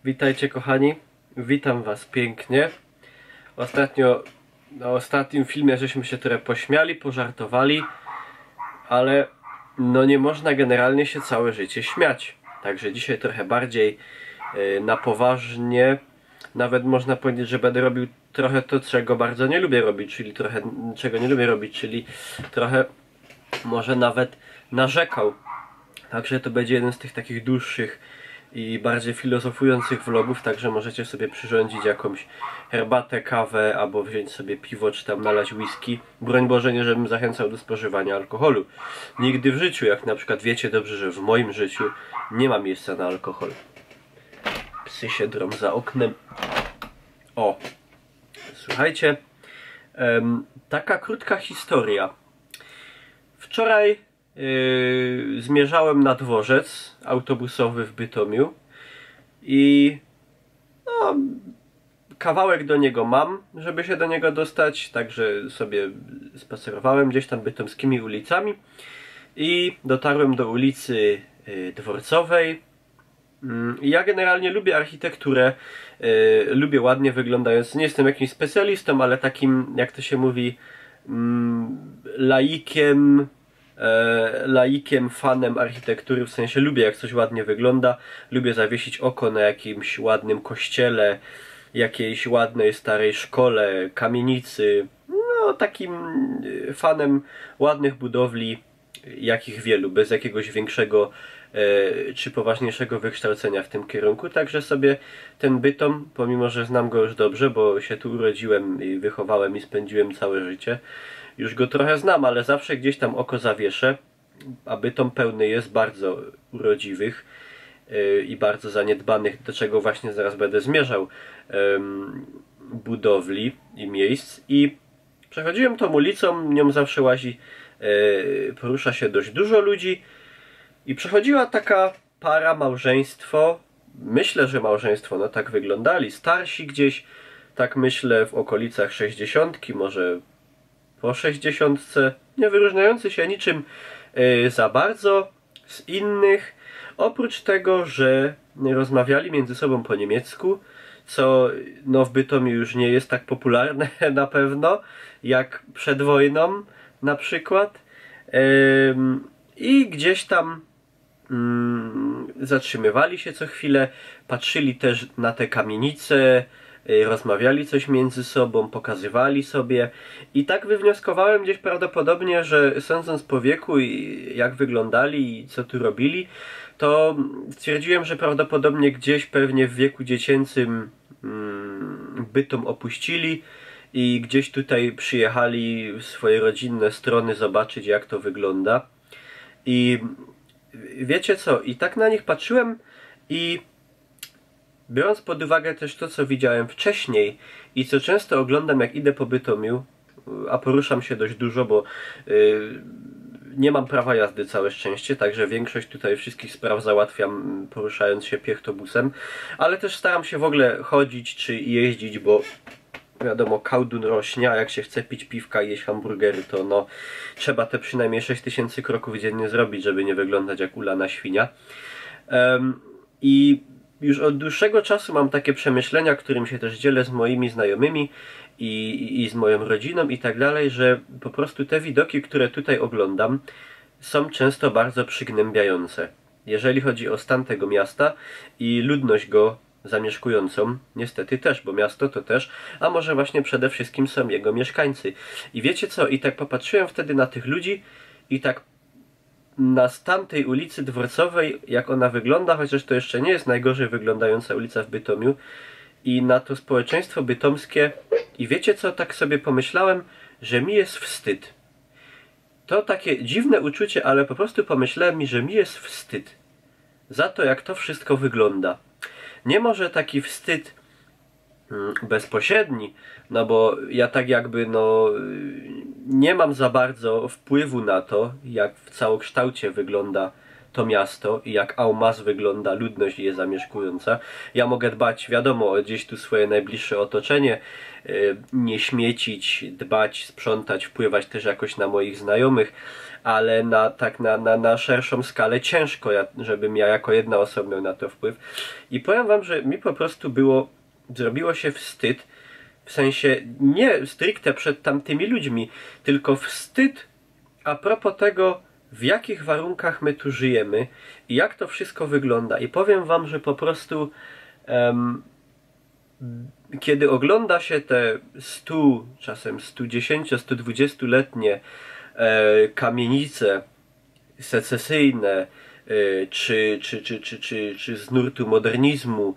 Witajcie kochani, witam was pięknie. Ostatnio, na ostatnim filmie żeśmy się trochę pośmiali, pożartowali, ale no nie można generalnie się całe życie śmiać. Także dzisiaj trochę bardziej na poważnie. Nawet można powiedzieć, że będę robił trochę to, czego bardzo nie lubię robić, czyli trochę może nawet narzekał. Także to będzie jeden z tych takich dłuższych i bardziej filozofujących vlogów, także możecie sobie przyrządzić jakąś herbatę, kawę, albo wziąć sobie piwo, czy tam nalać whisky. Broń Boże, nie żebym zachęcał do spożywania alkoholu. Nigdy w życiu, jak na przykład wiecie dobrze, że w moim życiu nie ma miejsca na alkohol. Psy się drą za oknem. O, słuchajcie, taka krótka historia. Wczoraj zmierzałem na dworzec autobusowy w Bytomiu i no, kawałek do niego mam, żeby się do niego dostać, także sobie spacerowałem gdzieś tam bytomskimi ulicami i dotarłem do ulicy Dworcowej. Ja generalnie lubię architekturę, lubię ładnie wyglądając, nie jestem jakimś specjalistą, ale takim, jak to się mówi, laikiem, fanem architektury, w sensie lubię jak coś ładnie wygląda, lubię zawiesić oko na jakimś ładnym kościele, jakiejś ładnej starej szkole, kamienicy, no takim fanem ładnych budowli, jakich wielu, bez jakiegoś większego czy poważniejszego wykształcenia w tym kierunku, także sobie ten Bytom, pomimo że znam go już dobrze, bo się tu urodziłem i wychowałem i spędziłem całe życie, już go trochę znam, ale zawsze gdzieś tam oko zawieszę, a Bytom pełny jest bardzo urodziwych i bardzo zaniedbanych, do czego właśnie zaraz będę zmierzał, budowli i miejsc. I przechodziłem tą ulicą, nią zawsze łazi, porusza się dość dużo ludzi i przechodziła taka para, małżeństwo, myślę, że małżeństwo, no tak wyglądali, starsi gdzieś, tak myślę w okolicach 60, może po 60, nie wyróżniający się niczym za bardzo z innych, oprócz tego, że rozmawiali między sobą po niemiecku, co no w Bytomiu już nie jest tak popularne na pewno, jak przed wojną na przykład. I gdzieś tam zatrzymywali się co chwilę, patrzyli też na te kamienice, rozmawiali coś między sobą, pokazywali sobie i tak wywnioskowałem gdzieś prawdopodobnie, że sądząc po wieku i jak wyglądali i co tu robili, to stwierdziłem, że prawdopodobnie gdzieś pewnie w wieku dziecięcym Bytom opuścili i gdzieś tutaj przyjechali w swoje rodzinne strony zobaczyć, jak to wygląda. I wiecie co, i tak na nich patrzyłem i biorąc pod uwagę też to, co widziałem wcześniej i co często oglądam, jak idę po Bytomiu, a poruszam się dość dużo, bo nie mam prawa jazdy, całe szczęście, także większość tutaj wszystkich spraw załatwiam poruszając się piechtobusem, ale też staram się w ogóle chodzić czy jeździć, bo wiadomo, kałdun rośnie, a jak się chce pić piwka i jeść hamburgery, to no trzeba te przynajmniej 6000 kroków dziennie zrobić, żeby nie wyglądać jak ulana świnia. I już od dłuższego czasu mam takie przemyślenia, którym się też dzielę z moimi znajomymi i z moją rodziną i tak dalej, że po prostu te widoki, które tutaj oglądam, są często bardzo przygnębiające. Jeżeli chodzi o stan tego miasta i ludność go zamieszkującą, niestety też, bo miasto to też, a może właśnie przede wszystkim są jego mieszkańcy. I wiecie co, i tak popatrzyłem wtedy na tych ludzi i tak na stan tej ulicy Dworcowej, jak ona wygląda, chociaż to jeszcze nie jest najgorzej wyglądająca ulica w Bytomiu, i na to społeczeństwo bytomskie, i wiecie co, tak sobie pomyślałem, że mi jest wstyd. To takie dziwne uczucie, ale po prostu pomyślałem mi, że mi jest wstyd za to, jak to wszystko wygląda. Nie może taki wstyd bezpośredni, no bo ja tak jakby no nie mam za bardzo wpływu na to, jak w całokształcie wygląda to miasto i jak en masse wygląda ludność je zamieszkująca. Ja mogę dbać, wiadomo, o gdzieś tu swoje najbliższe otoczenie, nie śmiecić, dbać, sprzątać, wpływać też jakoś na moich znajomych, ale na szerszą skalę ciężko, żebym ja jako jedna osoba miał na to wpływ. I powiem wam, że mi po prostu zrobiło się wstyd, w sensie nie stricte przed tamtymi ludźmi, tylko wstyd a propos tego, w jakich warunkach my tu żyjemy i jak to wszystko wygląda. I powiem wam, że po prostu kiedy ogląda się te 100, czasem 110, 120-letnie kamienice secesyjne, czy z nurtu modernizmu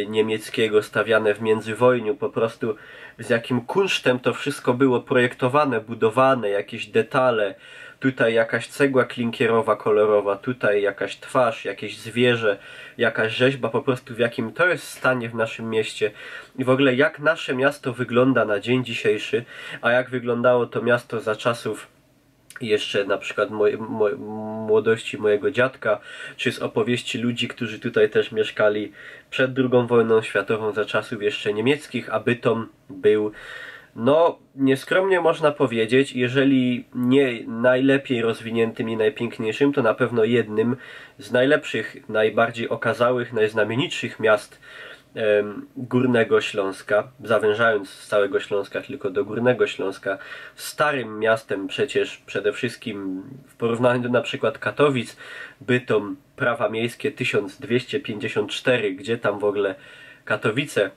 niemieckiego stawiane w międzywojniu, po prostu z jakim kunsztem to wszystko było projektowane, budowane, jakieś detale, tutaj jakaś cegła klinkierowa, kolorowa, tutaj jakaś twarz, jakieś zwierzę, jakaś rzeźba, po prostu w jakim to jest stanie w naszym mieście i w ogóle jak nasze miasto wygląda na dzień dzisiejszy, a jak wyglądało to miasto za czasów jeszcze na przykład młodości mojego dziadka, czy z opowieści ludzi, którzy tutaj też mieszkali przed II wojną światową, za czasów jeszcze niemieckich, a Bytom był, no nieskromnie można powiedzieć, jeżeli nie najlepiej rozwiniętym i najpiękniejszym, to na pewno jednym z najlepszych, najbardziej okazałych, najznamienitszych miast Górnego Śląska, zawężając z całego Śląska tylko do Górnego Śląska, starym miastem przecież przede wszystkim w porównaniu do na przykład Katowic, Bytom, prawa miejskie 1254, gdzie tam w ogóle Katowice,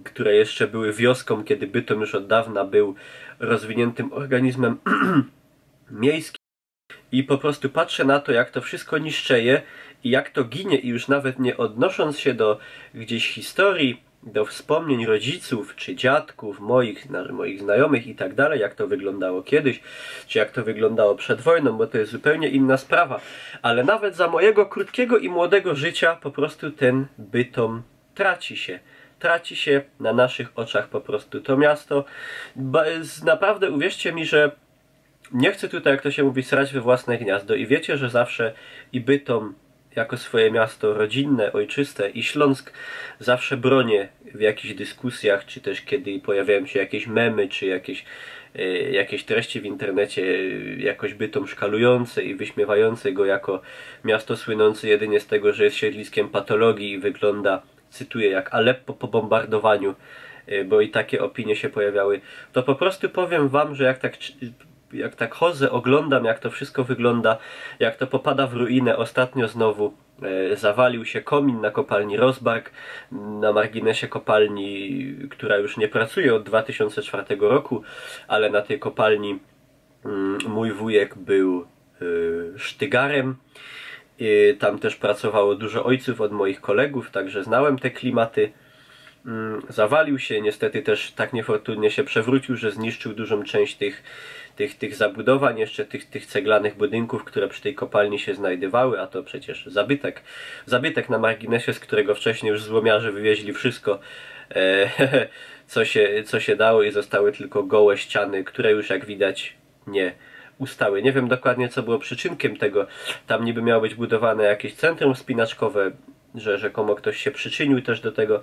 które jeszcze były wioską, kiedy Bytom już od dawna był rozwiniętym organizmem miejskim. I po prostu patrzę na to, jak to wszystko niszczeje i jak to ginie, i już nawet nie odnosząc się do gdzieś historii, do wspomnień rodziców czy dziadków, moich znajomych i tak dalej, jak to wyglądało kiedyś, czy jak to wyglądało przed wojną, bo to jest zupełnie inna sprawa. Ale nawet za mojego krótkiego i młodego życia po prostu ten Bytom traci się. Traci się na naszych oczach po prostu to miasto. Naprawdę uwierzcie mi, że nie chcę tutaj, jak to się mówi, srać we własne gniazdo i wiecie, że zawsze i Bytom jako swoje miasto rodzinne, ojczyste i Śląsk zawsze bronię w jakichś dyskusjach, czy też kiedy pojawiają się jakieś memy, czy jakieś treści w internecie jakoś Bytom szkalujące i wyśmiewające go jako miasto słynące jedynie z tego, że jest siedliskiem patologii i wygląda, cytuję, jak Aleppo po bombardowaniu, bo i takie opinie się pojawiały. To po prostu powiem wam, że jak tak chodzę, oglądam, jak to wszystko wygląda, jak to popada w ruinę. Ostatnio znowu zawalił się komin na kopalni Rozbark, na marginesie kopalni, która już nie pracuje od 2004 roku, ale na tej kopalni mój wujek był sztygarem. Tam też pracowało dużo ojców od moich kolegów, także znałem te klimaty. Zawalił się, niestety też tak niefortunnie się przewrócił, że zniszczył dużą część tych zabudowań, jeszcze tych ceglanych budynków, które przy tej kopalni się znajdowały, a to przecież zabytek na marginesie, z którego wcześniej już złomiarze wywieźli wszystko, co się dało, i zostały tylko gołe ściany, które już, jak widać, nie ustały. Nie wiem dokładnie, co było przyczynkiem tego. Tam niby miało być budowane jakieś centrum wspinaczkowe, że rzekomo ktoś się przyczynił też do tego.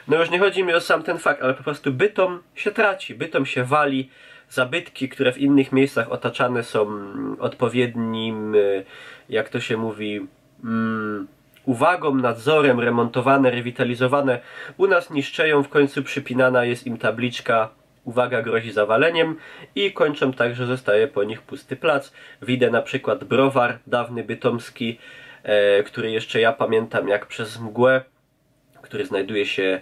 No już nie chodzi mi o sam ten fakt, ale po prostu Bytom się traci, Bytom się wali. Zabytki, które w innych miejscach otaczane są odpowiednim, jak to się mówi, uwagą, nadzorem, remontowane, rewitalizowane, u nas niszczeją, w końcu przypinana jest im tabliczka uwaga, grozi zawaleniem, i kończą tak, że zostaje po nich pusty plac. Widzę na przykład browar dawny bytomski, który jeszcze ja pamiętam jak przez mgłę, który znajduje się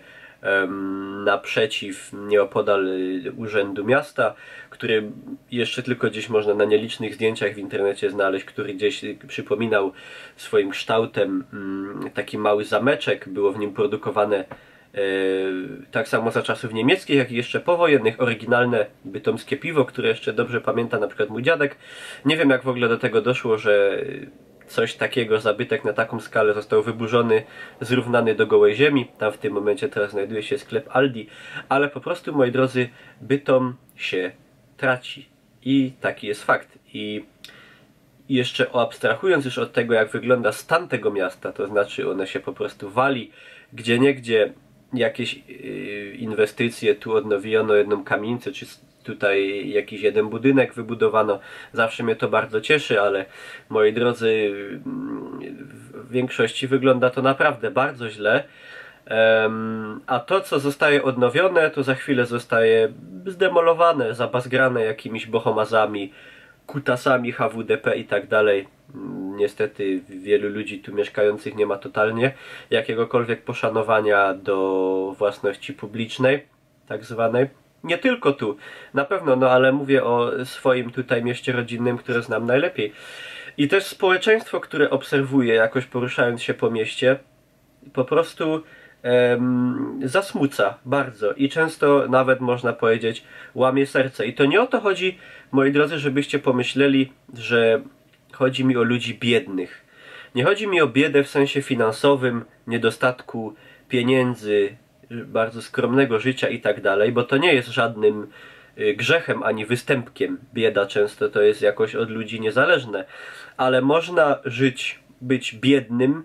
naprzeciw, nieopodal Urzędu Miasta, który jeszcze tylko gdzieś można na nielicznych zdjęciach w internecie znaleźć, który gdzieś przypominał swoim kształtem taki mały zameczek. Było w nim produkowane tak samo za czasów niemieckich, jak i jeszcze powojennych oryginalne bytomskie piwo, które jeszcze dobrze pamięta na przykład mój dziadek. Nie wiem, jak w ogóle do tego doszło, że coś takiego, zabytek na taką skalę został wyburzony, zrównany do gołej ziemi. Tam w tym momencie teraz znajduje się sklep Aldi, ale po prostu, moi drodzy, Bytom się traci i taki jest fakt. I jeszcze abstrahując już od tego, jak wygląda stan tego miasta, to znaczy one się po prostu wali, gdzieniegdzie jakieś inwestycje, tu odnowiono jedną kamienicę, czy tutaj jakiś jeden budynek wybudowano. Zawsze mnie to bardzo cieszy, ale moi drodzy, w większości wygląda to naprawdę bardzo źle. A to, co zostaje odnowione, to za chwilę zostaje zdemolowane, zabazgrane jakimiś bohomazami, kutasami HWDP i tak dalej. Niestety wielu ludzi tu mieszkających nie ma totalnie jakiegokolwiek poszanowania do własności publicznej, tak zwanej. Nie tylko tu, na pewno, no ale mówię o swoim tutaj mieście rodzinnym, które znam najlepiej. I też społeczeństwo, które obserwuję jakoś poruszając się po mieście, po prostu zasmuca bardzo i często nawet można powiedzieć łamie serce. I to nie o to chodzi, moi drodzy, żebyście pomyśleli, że chodzi mi o ludzi biednych. Nie chodzi mi o biedę w sensie finansowym, niedostatku pieniędzy, bardzo skromnego życia i tak dalej, bo to nie jest żadnym grzechem ani występkiem. Bieda często to jest jakoś od ludzi niezależne, ale można być biednym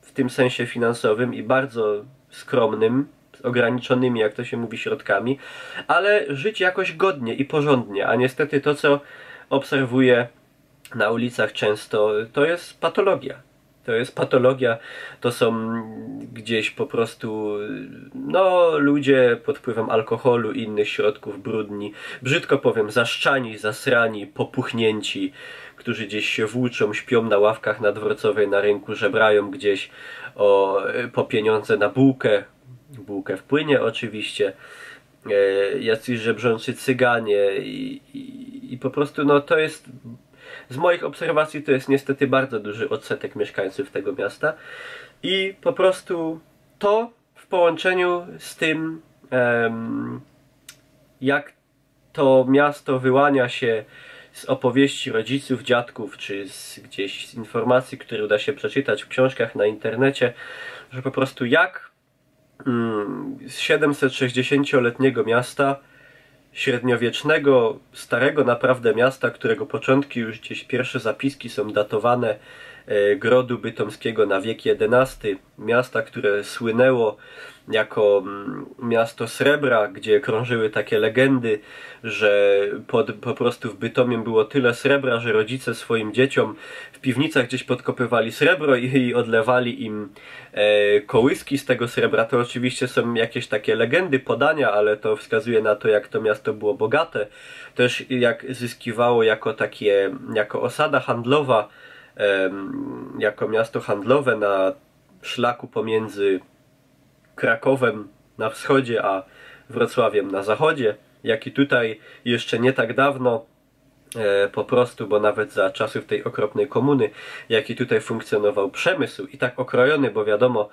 w tym sensie finansowym i bardzo skromnym, z ograniczonymi, jak to się mówi, środkami, ale żyć jakoś godnie i porządnie, a niestety to, co obserwuję na ulicach często, to jest patologia. To jest patologia, to są gdzieś po prostu no, ludzie pod wpływem alkoholu i innych środków brudni, brzydko powiem, zaszczani, zasrani, popuchnięci, którzy gdzieś się włóczą, śpią na ławkach na Dworcowej, na rynku, żebrają gdzieś po pieniądze na bułkę w płynie oczywiście, jacyś żebrzący cyganie i po prostu no to jest, z moich obserwacji to jest niestety bardzo duży odsetek mieszkańców tego miasta i po prostu to w połączeniu z tym jak to miasto wyłania się z opowieści rodziców, dziadków, czy gdzieś z informacji, które uda się przeczytać w książkach na internecie, że po prostu jak z 760-letniego miasta, średniowiecznego, starego naprawdę miasta, którego początki już gdzieś pierwsze zapiski są datowane Grodu Bytomskiego na wiek XI, miasta, które słynęło jako miasto srebra, gdzie krążyły takie legendy, że po prostu w Bytomiem było tyle srebra, że rodzice swoim dzieciom w piwnicach gdzieś podkopywali srebro i odlewali im kołyski z tego srebra. To oczywiście są jakieś takie legendy, podania, ale to wskazuje na to, jak to miasto było bogate. Też jak zyskiwało jako osada handlowa, jako miasto handlowe na szlaku pomiędzy Krakowem na wschodzie, a Wrocławiem na zachodzie, jak i tutaj jeszcze nie tak dawno, po prostu, bo nawet za czasów tej okropnej komuny, jaki tutaj funkcjonował przemysł i tak okrojony, bo wiadomo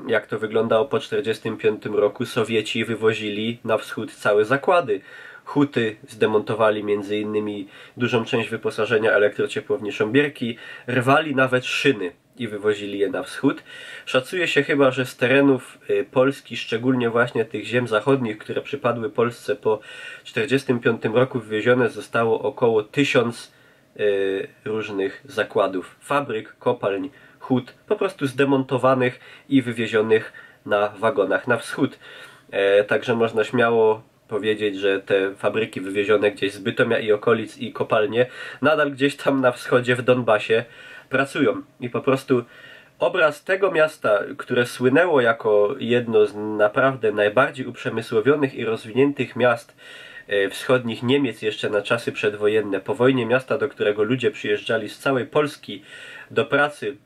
jak to wyglądało po 1945 roku, Sowieci wywozili na wschód całe zakłady. Huty zdemontowali między innymi dużą część wyposażenia elektrociepłowni Sząbierki, rwali nawet szyny i wywozili je na wschód. Szacuje się chyba, że z terenów Polski, szczególnie właśnie tych ziem zachodnich, które przypadły Polsce po 1945 roku, wywiezione zostało około 1000 różnych zakładów, fabryk, kopalń, hut, po prostu zdemontowanych i wywiezionych na wagonach na wschód. Także można śmiało powiedzieć, że te fabryki wywiezione gdzieś z Bytomia i okolic i kopalnie nadal gdzieś tam na wschodzie w Donbasie pracują. I po prostu obraz tego miasta, które słynęło jako jedno z naprawdę najbardziej uprzemysłowionych i rozwiniętych miast wschodnich Niemiec jeszcze na czasy przedwojenne, po wojnie miasta, do którego ludzie przyjeżdżali z całej Polski do pracy,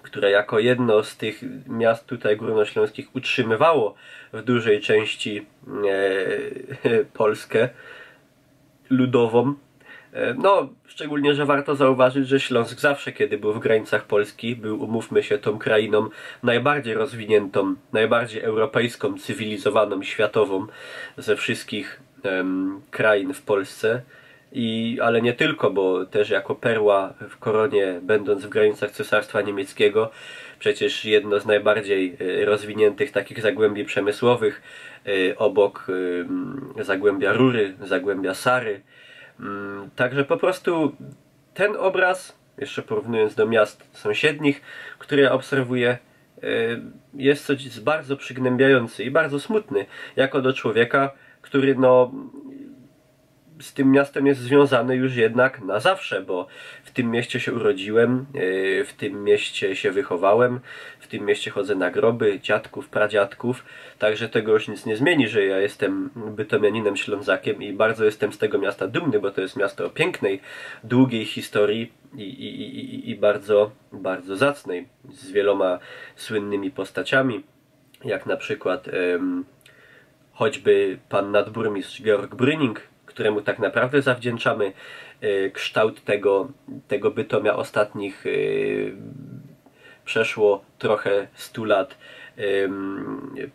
które jako jedno z tych miast tutaj górnośląskich utrzymywało w dużej części Polskę ludową. No, szczególnie, że warto zauważyć, że Śląsk zawsze, kiedy był w granicach Polski, był, umówmy się, tą krainą najbardziej rozwiniętą, najbardziej europejską, cywilizowaną, światową ze wszystkich krain w Polsce. Ale nie tylko, bo też jako perła w koronie, będąc w granicach Cesarstwa Niemieckiego, przecież jedno z najbardziej rozwiniętych takich zagłębi przemysłowych, obok Zagłębia Rury, Zagłębia Sary. Także po prostu ten obraz, jeszcze porównując do miast sąsiednich, które ja obserwuję, jest coś bardzo przygnębiający i bardzo smutny, jako do człowieka, który no z tym miastem jest związany już jednak na zawsze, bo w tym mieście się urodziłem, w tym mieście się wychowałem, w tym mieście chodzę na groby dziadków, pradziadków, także tego już nic nie zmieni, że ja jestem bytomianinem, Ślązakiem i bardzo jestem z tego miasta dumny, bo to jest miasto o pięknej, długiej historii i bardzo, bardzo zacnej, z wieloma słynnymi postaciami, jak na przykład choćby pan nadburmistrz Georg Brüning, któremu tak naprawdę zawdzięczamy kształt tego Bytomia ostatnich przeszło trochę 100 lat.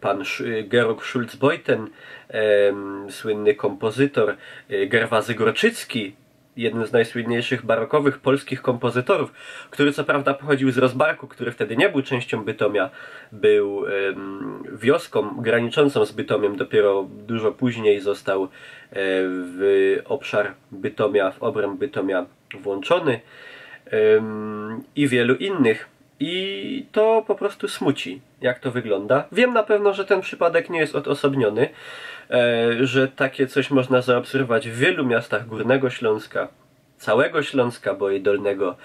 Pan Georg Schulz-Beuthen, słynny kompozytor, Gerwazy Gorczycki, jeden z najsłynniejszych barokowych polskich kompozytorów, który co prawda pochodził z Rozbarku, który wtedy nie był częścią Bytomia, był wioską graniczącą z Bytomiem, dopiero dużo później został w obszar Bytomia, w obręb Bytomia włączony, i wielu innych. I to po prostu smuci, jak to wygląda. Wiem na pewno, że ten przypadek nie jest odosobniony, że takie coś można zaobserwować w wielu miastach Górnego Śląska, całego Śląska, bo i Dolnego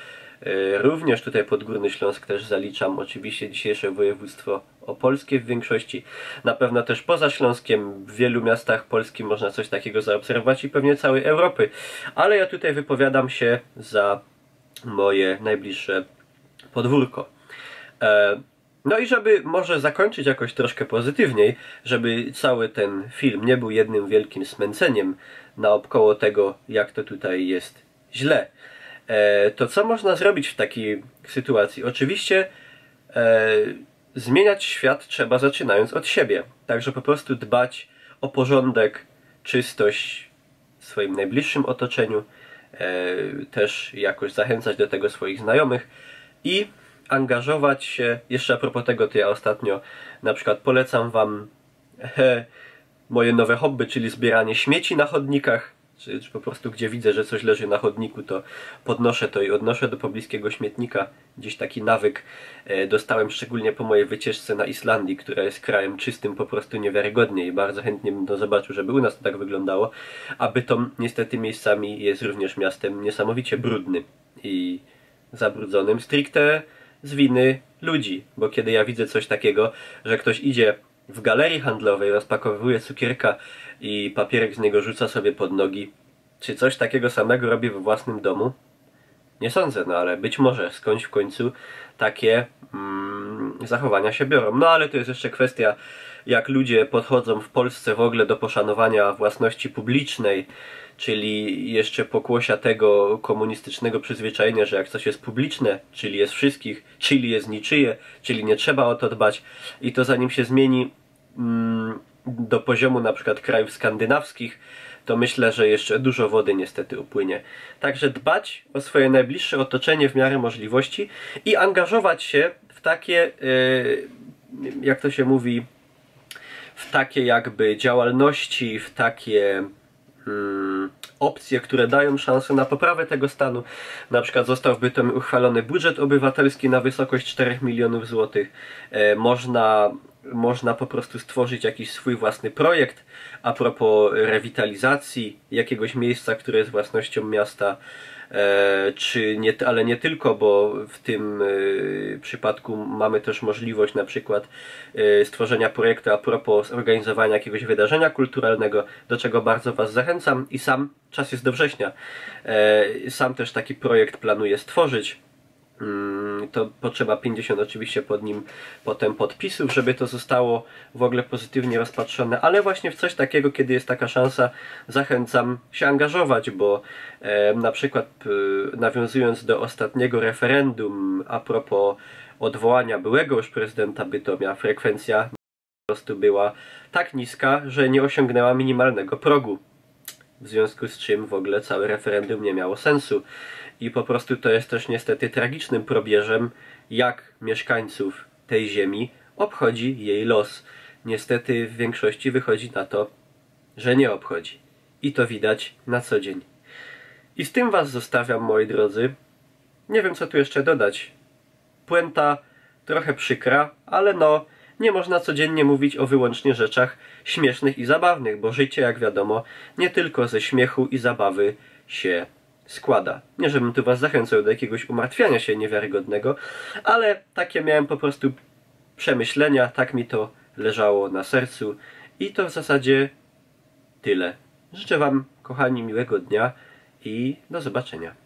również. Tutaj pod Górny Śląsk też zaliczam oczywiście dzisiejsze województwo opolskie w większości. Na pewno też poza Śląskiem w wielu miastach Polski można coś takiego zaobserwować i pewnie całej Europy. Ale ja tutaj wypowiadam się za moje najbliższe podwórko. No i żeby może zakończyć jakoś troszkę pozytywniej, żeby cały ten film nie był jednym wielkim smęceniem naokoło tego, jak to tutaj jest źle, to co można zrobić w takiej sytuacji? Oczywiście zmieniać świat trzeba zaczynając od siebie. Także po prostu dbać o porządek, czystość w swoim najbliższym otoczeniu, też jakoś zachęcać do tego swoich znajomych i angażować się. Jeszcze a propos tego, to ja ostatnio na przykład polecam wam moje nowe hobby, czyli zbieranie śmieci na chodnikach, czy po prostu gdzie widzę, że coś leży na chodniku, to podnoszę to i odnoszę do pobliskiego śmietnika. Gdzieś taki nawyk dostałem szczególnie po mojej wycieczce na Islandii, która jest krajem czystym po prostu niewiarygodnie i bardzo chętnie bym to zobaczył, żeby u nas to tak wyglądało. A Bytom niestety miejscami jest również miastem niesamowicie brudnym i zabrudzonym stricte z winy ludzi, bo kiedy ja widzę coś takiego, że ktoś idzie w galerii handlowej, rozpakowuje cukierka i papierek z niego rzuca sobie pod nogi, czy coś takiego samego robi we własnym domu? Nie sądzę, no ale być może skądś w końcu takie zachowania się biorą. No ale to jest jeszcze kwestia, jak ludzie podchodzą w Polsce w ogóle do poszanowania własności publicznej, czyli jeszcze pokłosia tego komunistycznego przyzwyczajenia, że jak coś jest publiczne, czyli jest wszystkich, czyli jest niczyje, czyli nie trzeba o to dbać, i to zanim się zmieni do poziomu na przykład krajów skandynawskich, to myślę, że jeszcze dużo wody niestety upłynie. Także dbać o swoje najbliższe otoczenie w miarę możliwości i angażować się w takie, jak to się mówi, w takie jakby działalności, w takie opcje, które dają szansę na poprawę tego stanu. Na przykład został w Bytomiu uchwalony budżet obywatelski na wysokość 4 milionów złotych. Można po prostu stworzyć jakiś swój własny projekt a propos rewitalizacji jakiegoś miejsca, które jest własnością miasta, czy nie, ale nie tylko, bo w tym przypadku mamy też możliwość na przykład stworzenia projektu a propos zorganizowania jakiegoś wydarzenia kulturalnego, do czego bardzo was zachęcam i sam, czas jest do września, sam też taki projekt planuję stworzyć. To potrzeba 50 oczywiście pod nim potem podpisów, żeby to zostało w ogóle pozytywnie rozpatrzone, ale właśnie w coś takiego, kiedy jest taka szansa, zachęcam się angażować, bo na przykład nawiązując do ostatniego referendum a propos odwołania byłego już prezydenta Bytomia, frekwencja po prostu była tak niska, że nie osiągnęła minimalnego progu, w związku z czym w ogóle całe referendum nie miało sensu. I po prostu to jest też niestety tragicznym probierzem, jak mieszkańców tej ziemi obchodzi jej los. Niestety w większości wychodzi na to, że nie obchodzi. I to widać na co dzień. I z tym was zostawiam, moi drodzy. Nie wiem, co tu jeszcze dodać. Puenta trochę przykra, ale no, nie można codziennie mówić o wyłącznie rzeczach śmiesznych i zabawnych, bo życie, jak wiadomo, nie tylko ze śmiechu i zabawy się składa. Nie, żebym tu was zachęcał do jakiegoś umartwiania się niewiarygodnego, ale takie miałem po prostu przemyślenia, tak mi to leżało na sercu i to w zasadzie tyle. Życzę wam, kochani, miłego dnia i do zobaczenia.